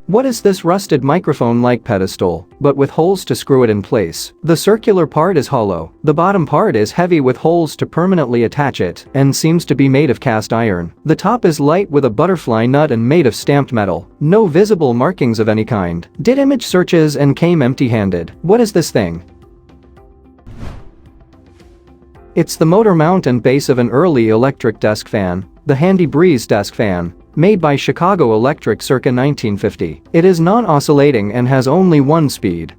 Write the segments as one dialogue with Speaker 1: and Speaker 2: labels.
Speaker 1: What is this rusted microphone-like pedestal, but with holes to screw it in place? The circular part is hollow, the bottom part is heavy with holes to permanently attach it, and seems to be made of cast iron. The top is light with a butterfly nut and made of stamped metal. No visible markings of any kind. Did image searches and came empty-handed. What is this thing? It's the motor mount and base of an early electric desk fan, the Handy Breeze desk fan, made by Chicago Electric circa 1950. It is non-oscillating and has only one speed.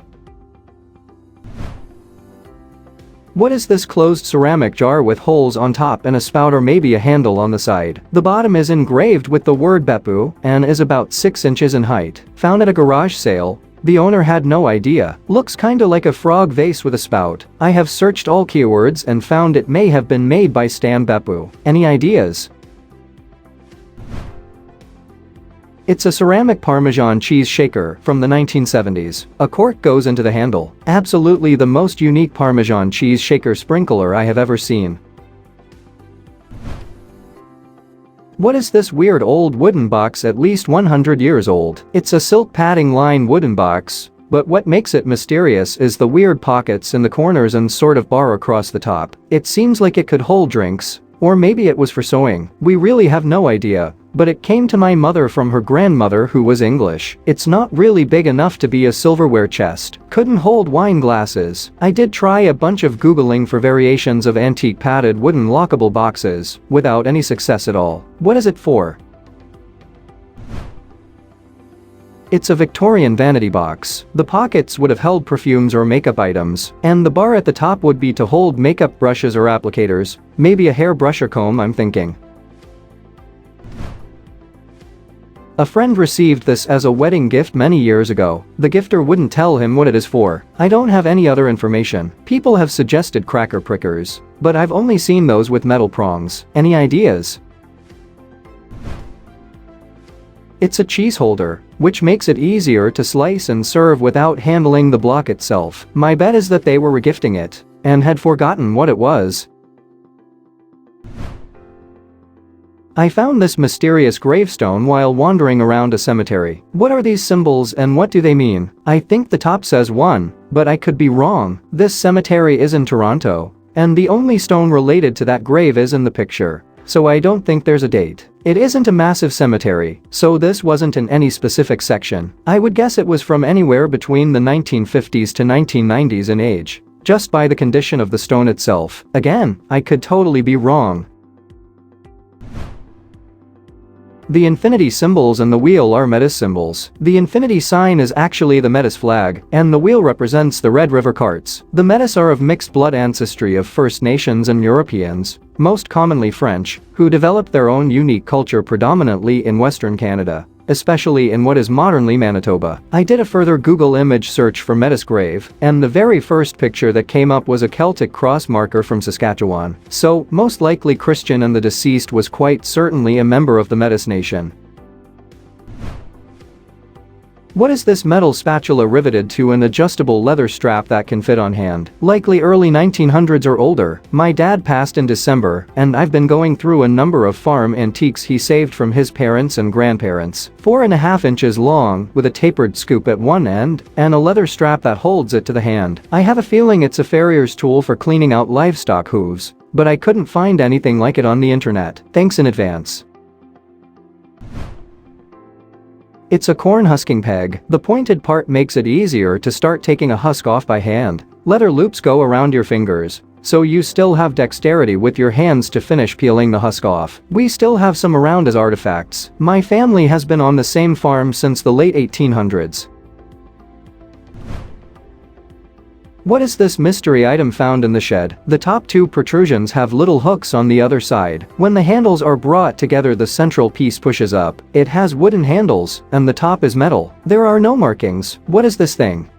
Speaker 1: What is this closed ceramic jar with holes on top and a spout or maybe a handle on the side? The bottom is engraved with the word Beppu and is about 6 inches in height. Found at a garage sale. The owner had no idea. Looks kinda like a frog vase with a spout. I have searched all keywords and found it may have been made by Stan Beppu. Any ideas? It's a ceramic Parmesan cheese shaker from the 1970s. A cork goes into the handle. Absolutely the most unique Parmesan cheese shaker sprinkler I have ever seen. What is this weird old wooden box at least 100 years old? It's a silk padding lined wooden box, but what makes it mysterious is the weird pockets in the corners and sort of bar across the top. It seems like it could hold drinks, or maybe it was for sewing. We really have no idea, but it came to my mother from her grandmother who was English. It's not really big enough to be a silverware chest. Couldn't hold wine glasses. I did try a bunch of Googling for variations of antique padded wooden lockable boxes, without any success at all. What is it for? It's a Victorian vanity box. The pockets would have held perfumes or makeup items, and the bar at the top would be to hold makeup brushes or applicators, maybe a hairbrush or comb, I'm thinking. A friend received this as a wedding gift many years ago. The gifter wouldn't tell him what it is for. I don't have any other information. People have suggested cracker prickers, but I've only seen those with metal prongs. Any ideas? It's a cheese holder, which makes it easier to slice and serve without handling the block itself. My bet is that they were regifting it and had forgotten what it was. I found this mysterious gravestone while wandering around a cemetery. What are these symbols and what do they mean? I think the top says 1, but I could be wrong. This cemetery is in Toronto, and the only stone related to that grave is in the picture, so I don't think there's a date. It isn't a massive cemetery, so this wasn't in any specific section. I would guess it was from anywhere between the 1950s to 1990s in age, just by the condition of the stone itself. Again, I could totally be wrong. The infinity symbols and the wheel are Metis symbols. The infinity sign is actually the Metis flag, and the wheel represents the Red River Carts. The Metis are of mixed blood ancestry of First Nations and Europeans, most commonly French, who developed their own unique culture predominantly in Western Canada, especially in what is modernly Manitoba. I did a further Google image search for Metis grave, and the very first picture that came up was a Celtic cross marker from Saskatchewan. So, most likely Christian, and the deceased was quite certainly a member of the Metis nation. What is this metal spatula riveted to an adjustable leather strap that can fit on hand? Likely early 1900s or older. My dad passed in December, and I've been going through a number of farm antiques he saved from his parents and grandparents. 4.5 inches long, with a tapered scoop at one end, and a leather strap that holds it to the hand. I have a feeling it's a farrier's tool for cleaning out livestock hooves, but I couldn't find anything like it on the internet. Thanks in advance. It's a corn husking peg. The pointed part makes it easier to start taking a husk off by hand. Leather loops go around your fingers, so you still have dexterity with your hands to finish peeling the husk off. We still have some around as artifacts. My family has been on the same farm since the late 1800s. What is this mystery item found in the shed? The top two protrusions have little hooks on the other side. When the handles are brought together, the central piece pushes up. It has wooden handles, and the top is metal. There are no markings. What is this thing?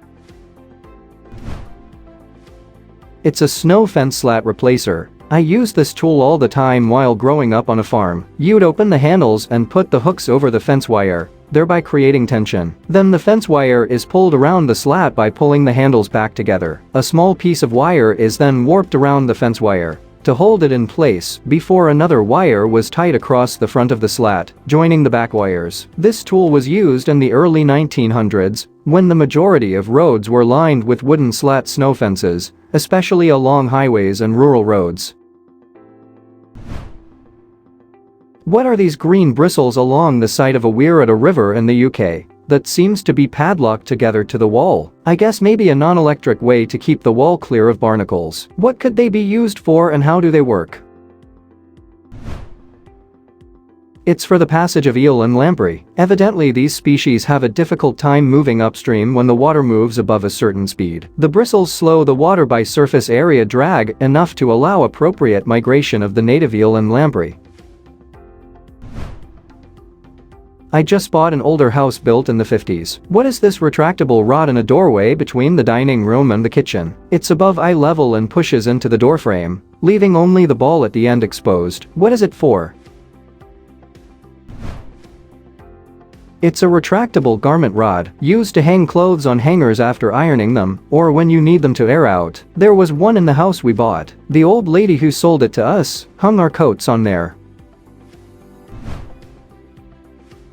Speaker 1: It's a snow fence slat replacer. I used this tool all the time while growing up on a farm. You'd open the handles and put the hooks over the fence wire, thereby creating tension. Then the fence wire is pulled around the slat by pulling the handles back together. A small piece of wire is then warped around the fence wire, to hold it in place before another wire was tied across the front of the slat, joining the back wires. This tool was used in the early 1900s when the majority of roads were lined with wooden slat snow fences, especially along highways and rural roads. What are these green bristles along the side of a weir at a river in the UK that seems to be padlocked together to the wall? I guess maybe a non-electric way to keep the wall clear of barnacles. What could they be used for and how do they work? It's for the passage of eel and lamprey. Evidently these species have a difficult time moving upstream when the water moves above a certain speed. The bristles slow the water by surface area drag enough to allow appropriate migration of the native eel and lamprey. I just bought an older house built in the 50s. What is this retractable rod in a doorway between the dining room and the kitchen? It's above eye level and pushes into the doorframe, leaving only the ball at the end exposed. What is it for? It's a retractable garment rod, used to hang clothes on hangers after ironing them, or when you need them to air out. There was one in the house we bought. The old lady who sold it to us hung our coats on there.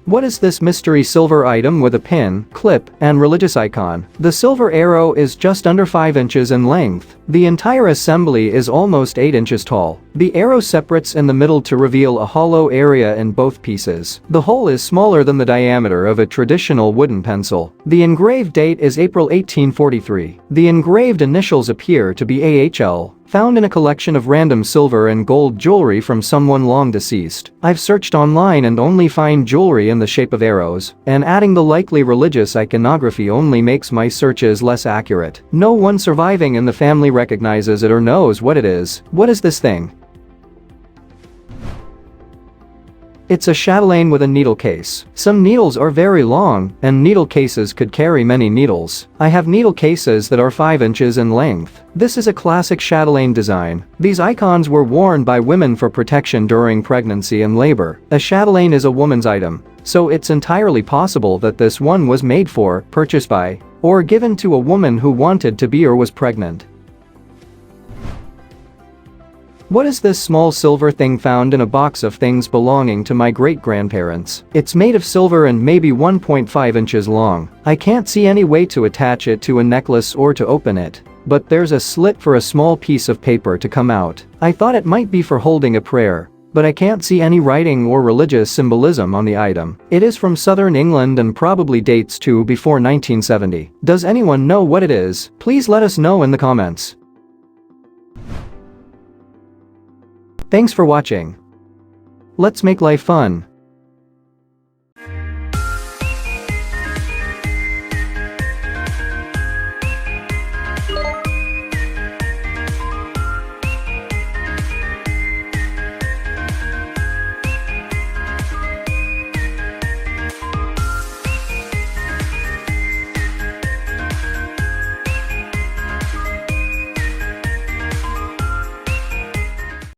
Speaker 1: What is this mystery silver item with a pin, clip, and religious icon? The silver arrow is just under 5 inches in length. The entire assembly is almost 8 inches tall. The arrow separates in the middle to reveal a hollow area in both pieces. The hole is smaller than the diameter of a traditional wooden pencil. The engraved date is April 1843. The engraved initials appear to be AHL. Found in a collection of random silver and gold jewelry from someone long deceased. I've searched online and only find jewelry in the shape of arrows, and adding the likely religious iconography only makes my searches less accurate. No one surviving in the family recognizes it or knows what it is. What is this thing? It's a chatelaine with a needle case. Some needles are very long, and needle cases could carry many needles. I have needle cases that are 5 inches in length. This is a classic chatelaine design. These icons were worn by women for protection during pregnancy and labor. A chatelaine is a woman's item, so it's entirely possible that this one was made for, purchased by, or given to a woman who wanted to be or was pregnant. What is this small silver thing found in a box of things belonging to my great-grandparents? It's made of silver and maybe 1.5 inches long. I can't see any way to attach it to a necklace or to open it, but there's a slit for a small piece of paper to come out. I thought it might be for holding a prayer, but I can't see any writing or religious symbolism on the item. It is from southern England and probably dates to before 1970. Does anyone know what it is? Please let us know in the comments. Thanks for watching. Let's make life fun.